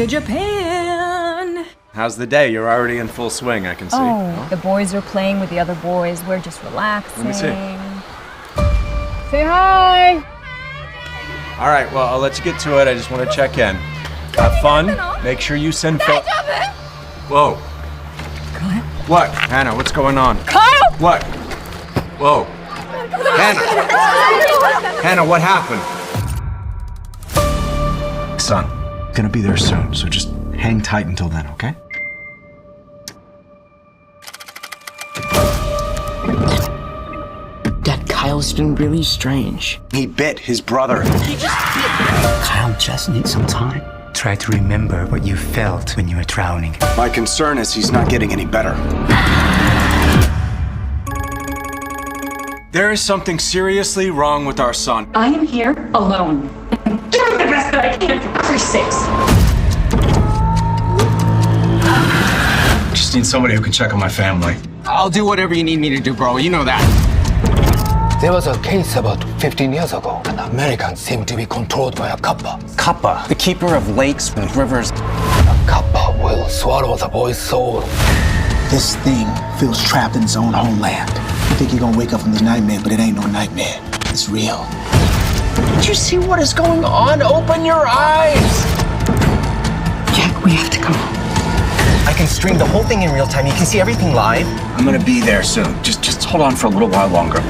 to Japan. How's the day? You're already in full swing, I can see. Oh, the boys are playing with the other boys. We're just relaxing. Let me see. Say hi. All right, well, I'll let you get to it. I just want to check in. Have fun. Make sure you send Whoa. Kyle? What? Hannah, what's going on? Kyle! What? Whoa. Hannah! Hannah, what happened? Son, gonna be there soon, so just hang tight until then, okay? Dad, Kyle's been really strange. He bit his brother. Kyle just needs some time. Try to remember what you felt when you were drowning. My concern is he's not getting any better. There is something seriously wrong with our son. I am here alone. I'm doing the best that I can for Christ's sakes. Just need somebody who can check on my family. I'll do whatever you need me to do, bro. You know that. There was a case about 15 years ago. An American seemed to be controlled by a kappa. Kappa, the keeper of lakes and rivers. A kappa will swallow the boy's soul. This thing feels trapped in its own homeland. You think you're gonna wake up from the nightmare, but it ain't no nightmare. It's real. Did you see what is going on? Open your eyes! Jack, we have to go. I can stream the whole thing in real time. You can see everything live. I'm gonna be there soon. Just hold on for a little while longer.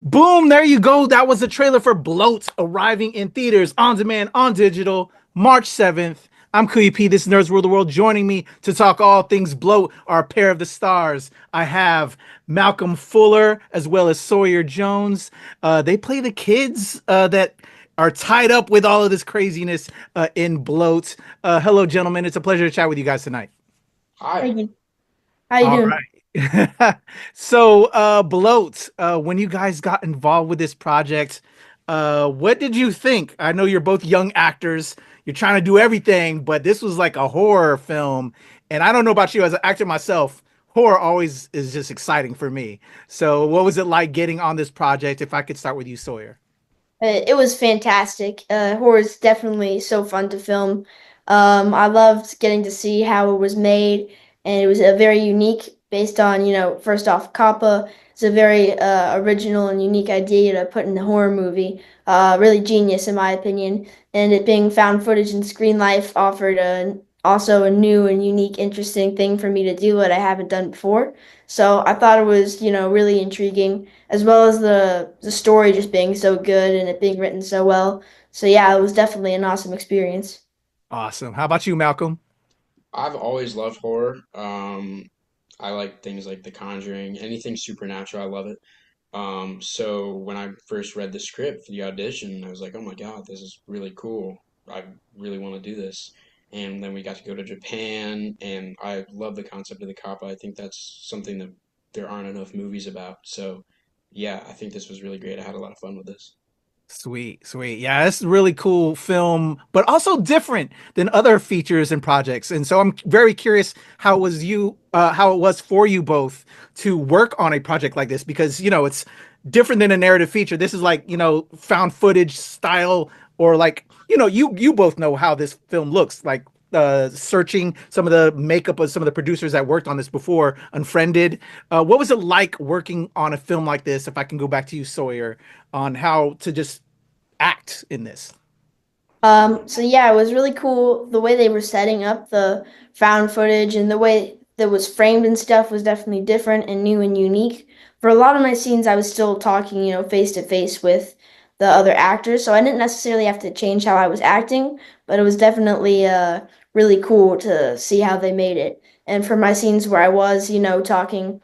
Boom, there you go. That was the trailer for BLOAT, arriving in theaters, on demand, on digital, March 7th. I'm Kuya P. This is Nerds Rule the World. Joining me to talk all things BLOAT are a pair of the stars. I have Malcolm Fuller as well as Sawyer Jones. They play the kids that are tied up with all of this craziness in BLOAT. Hello, gentlemen. It's a pleasure to chat with you guys tonight. Hi. How you doing? Right. So, BLOAT, when you guys got involved with this project, what did you think? I know you're both young actors. You're trying to do everything, but this was like a horror film. And I don't know about you as an actor myself, horror always is just exciting for me. So what was it like getting on this project? If I could start with you, Sawyer. It was fantastic. Horror is definitely so fun to film. I loved getting to see how it was made, and it was a very unique, based on, first off, Kappa. It's a very original and unique idea to put in a horror movie. Really genius, in my opinion. And it being found footage and screen life offered also a new and unique, interesting thing for me to do that I haven't done before. So I thought it was, really intriguing, as well as the story just being so good and it being written so well. So yeah, it was definitely an awesome experience. Awesome. How about you, Malcolm? I've always loved horror. I like things like The Conjuring, anything supernatural, I love it. So when I first read the script for the audition, I was like, oh my God, this is really cool. I really want to do this. And then we got to go to Japan, and I love the concept of the kappa. I think that's something that there aren't enough movies about. So yeah, I think this was really great. I had a lot of fun with this. Sweet. Yeah, it's a really cool film, but also different than other features and projects. And so I'm very curious how it was for you both to work on a project like this, because, it's different than a narrative feature. This is like, found footage style, or like, you both know how this film looks like. Searching some of the makeup of some of the producers that worked on this before, Unfriended. What was it like working on a film like this? If I can go back to you, Sawyer, on how to just act in this. So yeah, it was really cool. The way they were setting up the found footage and the way that was framed and stuff was definitely different and new and unique. For a lot of my scenes, I was still talking, face to face with the other actors, so I didn't necessarily have to change how I was acting, but it was definitely really cool to see how they made it. And for my scenes where I was, talking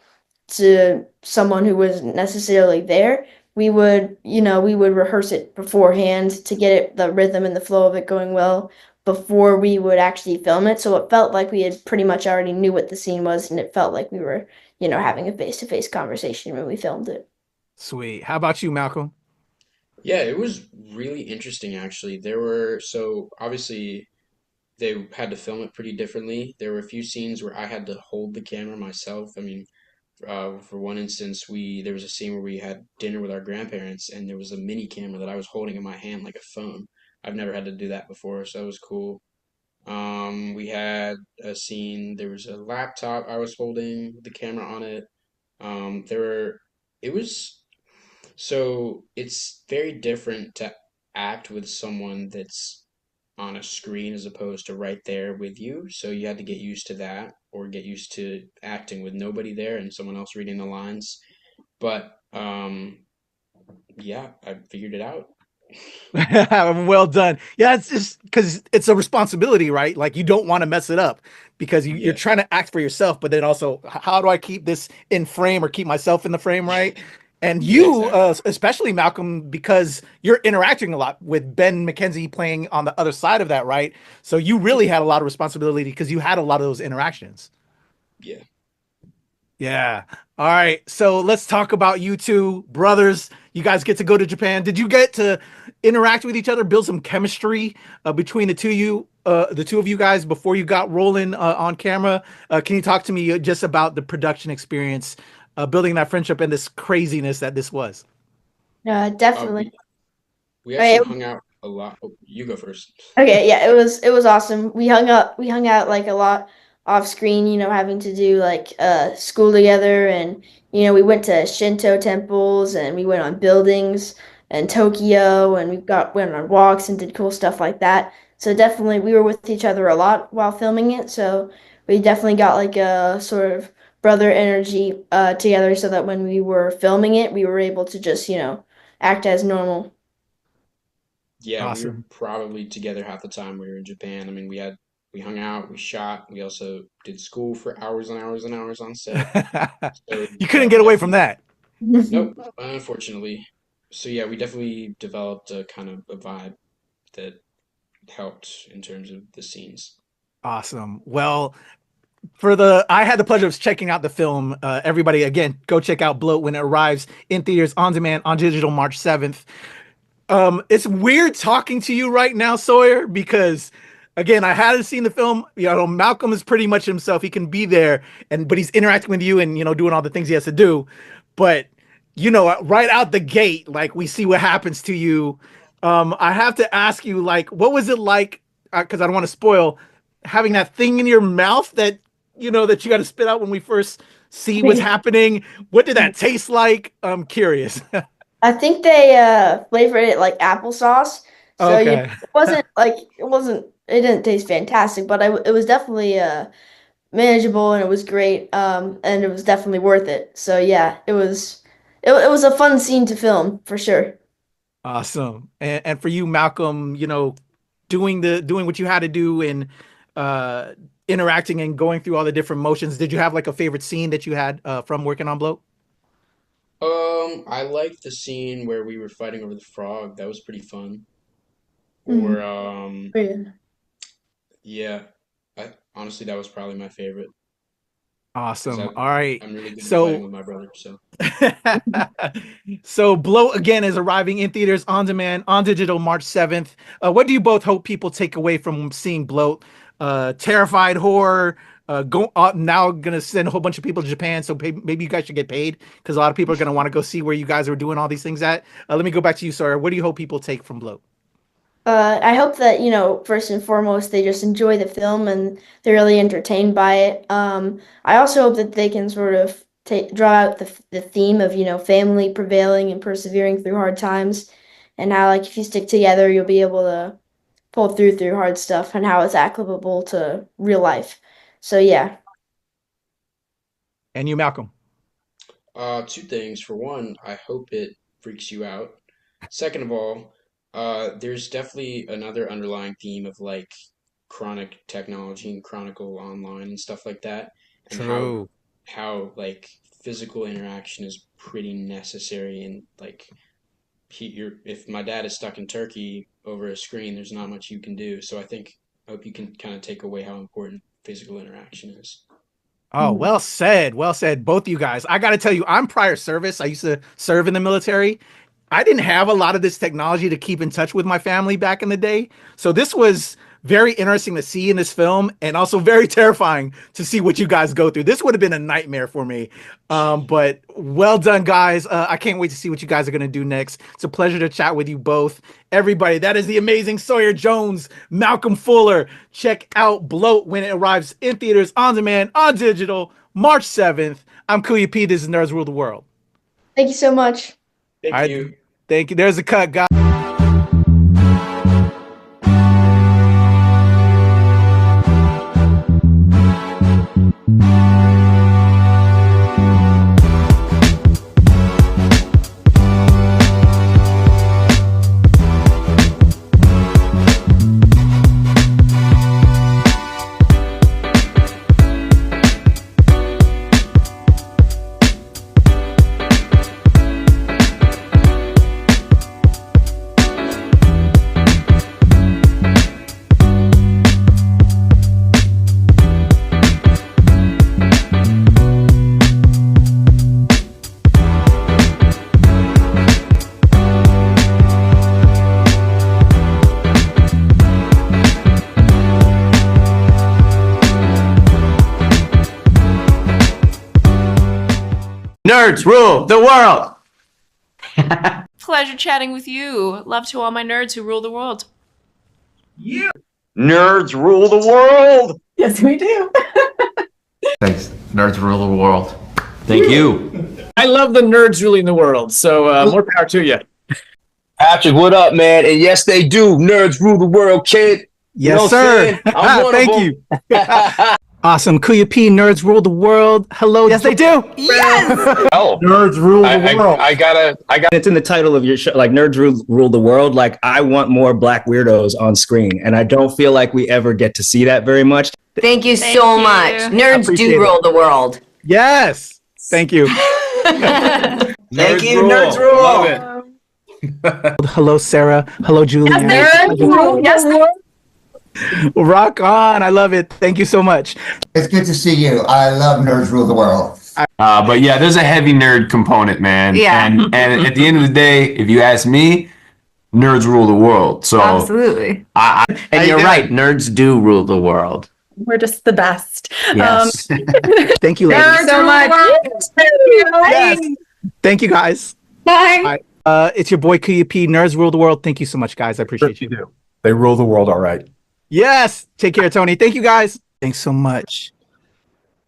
to someone who wasn't necessarily there, we would rehearse it beforehand to get the rhythm and the flow of it going well before we would actually film it. So it felt like we had pretty much already knew what the scene was, and it felt like we were, having a face-to-face conversation when we filmed it. Sweet. How about you, Malcolm? Yeah, it was really interesting actually. There were so obviously they had to film it pretty differently. There were a few scenes where I had to hold the camera myself. I mean, for one instance, we there was a scene where we had dinner with our grandparents, and there was a mini camera that I was holding in my hand like a phone. I've never had to do that before, so that was cool. We had a scene. There was a laptop I was holding with the camera on it. There were. It was so. It's very different to act with someone that's on a screen as opposed to right there with you. So you had to get used to that or get used to acting with nobody there and someone else reading the lines. But yeah, I figured it out. Well done. Yeah, it's just because it's a responsibility, right? Like you don't want to mess it up because you're Yeah. trying to act for yourself, but then also, how do I keep this in frame or keep myself in the frame, right? And Yeah, you, exactly. especially Malcolm, because you're interacting a lot with Ben McKenzie playing on the other side of that, right? So you really had a lot of responsibility because you had a lot of those interactions. Yeah. Yeah. All right. So let's talk about you two brothers. You guys get to go to Japan. Did you get to interact with each other, build some chemistry between the two of you guys before you got rolling on camera? Can you talk to me just about the production experience, building that friendship and this craziness that this was? Uh, Definitely. we we Okay, actually hung out a lot. Oh, you go first. okay, yeah, it was awesome. We hung out like a lot off screen, having to do like school together, and we went to Shinto temples, and we went on buildings in Tokyo, and went on walks and did cool stuff like that. So definitely we were with each other a lot while filming it, so we definitely got like a sort of brother energy together, so that when we were filming it, we were able to just, act as normal. Yeah, we were Awesome. probably together half the time we were in Japan. I mean, we hung out, we shot, we also did school for hours and hours and hours on set. So You yeah, couldn't we get away from definitely that. nope, unfortunately. So yeah, we definitely developed a kind of a vibe that helped in terms of the scenes. Awesome. Well, I had the pleasure of checking out the film. Everybody, again, go check out Bloat when it arrives in theaters on demand on digital March 7th. It's weird talking to you right now, Sawyer, because again, I hadn't seen the film. Malcolm is pretty much himself. He can be there, but he's interacting with you and doing all the things he has to do. But right out the gate, like we see what happens to you. I have to ask you, like, what was it like? Because I don't want to spoil having that thing in your mouth that that you got to spit out when we first see what's happening. What did that taste like? I'm curious. I think they flavored it like applesauce. So, Okay. it didn't taste fantastic, but it was definitely manageable, and it was great. And it was definitely worth it. So yeah, it was a fun scene to film for sure. Awesome. And for you, Malcolm, doing what you had to do and uh interacting and going through all the different motions, did you have like a favorite scene that you had from working on Bloat? I liked the scene where we were fighting over the frog. That was pretty fun. Mhm. Or Yeah. yeah, I honestly that was probably my favorite because Awesome. I All right. I'm really good at fighting So with my brother. So so Bloat again is arriving in theaters on demand on digital March 7th. What do you both hope people take away from seeing Bloat? Terrified horror. Now gonna send a whole bunch of people to Japan, so maybe you guys should get paid because a lot of people are gonna want to go see where you guys are doing all these things at. Let me go back to you, Sawyer. What do you hope people take from Bloat? I hope that, first and foremost, they just enjoy the film and they're really entertained by it. I also hope that they can sort of draw out the theme of, family prevailing and persevering through hard times, and how, like, if you stick together, you'll be able to pull through hard stuff, and how it's applicable to real life. So, yeah. And you, Malcolm. two things. For one, I hope it freaks you out. Second of all, there's definitely another underlying theme of like chronic technology and chronicle online and stuff like that, and True. how like physical interaction is pretty necessary. And like if my dad is stuck in Turkey over a screen, there's not much you can do. So I hope you can kind of take away how important physical interaction is. Oh, well said. Well said. Both you guys. I got to tell you, I'm prior service. I used to serve in the military. I didn't have a lot of this technology to keep in touch with my family back in the day. So this was very interesting to see in this film, and also very terrifying to see what you guys go through. This would have been a nightmare for me. But well done, guys. I can't wait to see what you guys are going to do next. It's a pleasure to chat with you both. Everybody, that is the amazing Sawyer Jones, Malcolm Fuller. Check out Bloat when it arrives in theaters, on demand, on digital, March 7th. I'm Kuya P. This is Nerds Rule the World. Thank you so much. Thank you. Thank you. There's a cut, guys. Nerds rule the world. Pleasure chatting with you. Love to all my nerds who rule the world. Nerds rule the world. Yes, we do. Thanks. Nerds rule the world. Thank you. I love the nerds ruling the world, so more power to you. Patrick, what up, man? And yes, they do. Nerds rule the world, kid. Yes, sir. Thank you. Awesome. Kuya P, Nerds Rule the World. Hello. Yes, they do. Yes. Oh, Nerds rule the world. I got. It's in the title of your show, like Nerds Rule the World. Like, I want more black weirdos on screen, and I don't feel like we ever get to see that very much. Thank you so much. Nerds do rule the world. Yes. Thank you. Thank you, Nerds Rule. Love it. Hello, Sarah. Hello, Julie. Nerds rule. Yes. Rock on. I love it. Thank you so much. It's good to see you. I love Nerds Rule the World. But yeah, there's a heavy nerd component, man. Yeah. And at the end of the day, if you ask me, nerds rule the world. So Absolutely. And you're right. Nerds do rule the world. We're just the best. Yes. Thank you, ladies. Nerds so much. Yes. Thank you, guys. Bye. It's your boy Kuya P. Nerds Rule the World. Thank you so much, guys. I appreciate you. do. They rule the world all right. Yes. Take care, Tony. Thank you, guys. Thanks so much.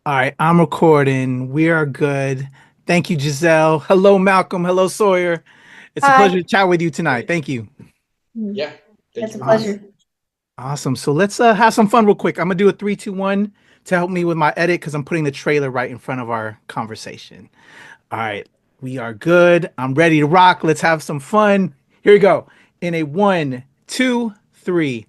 All right, I'm recording. We are good. Thank you, Giselle. Hello, Malcolm. Hello, Sawyer. It's a pleasure to chat with you tonight. Thank you. Yeah. It's a pleasure. Awesome. So let's have some fun real quick. I'm going to do a 3, 2, 1 to help me with my edit because I'm putting the trailer right in front of our conversation. All right. We are good. I'm ready to rock. Let's have some fun. Here we go. In a 1, 2, 3.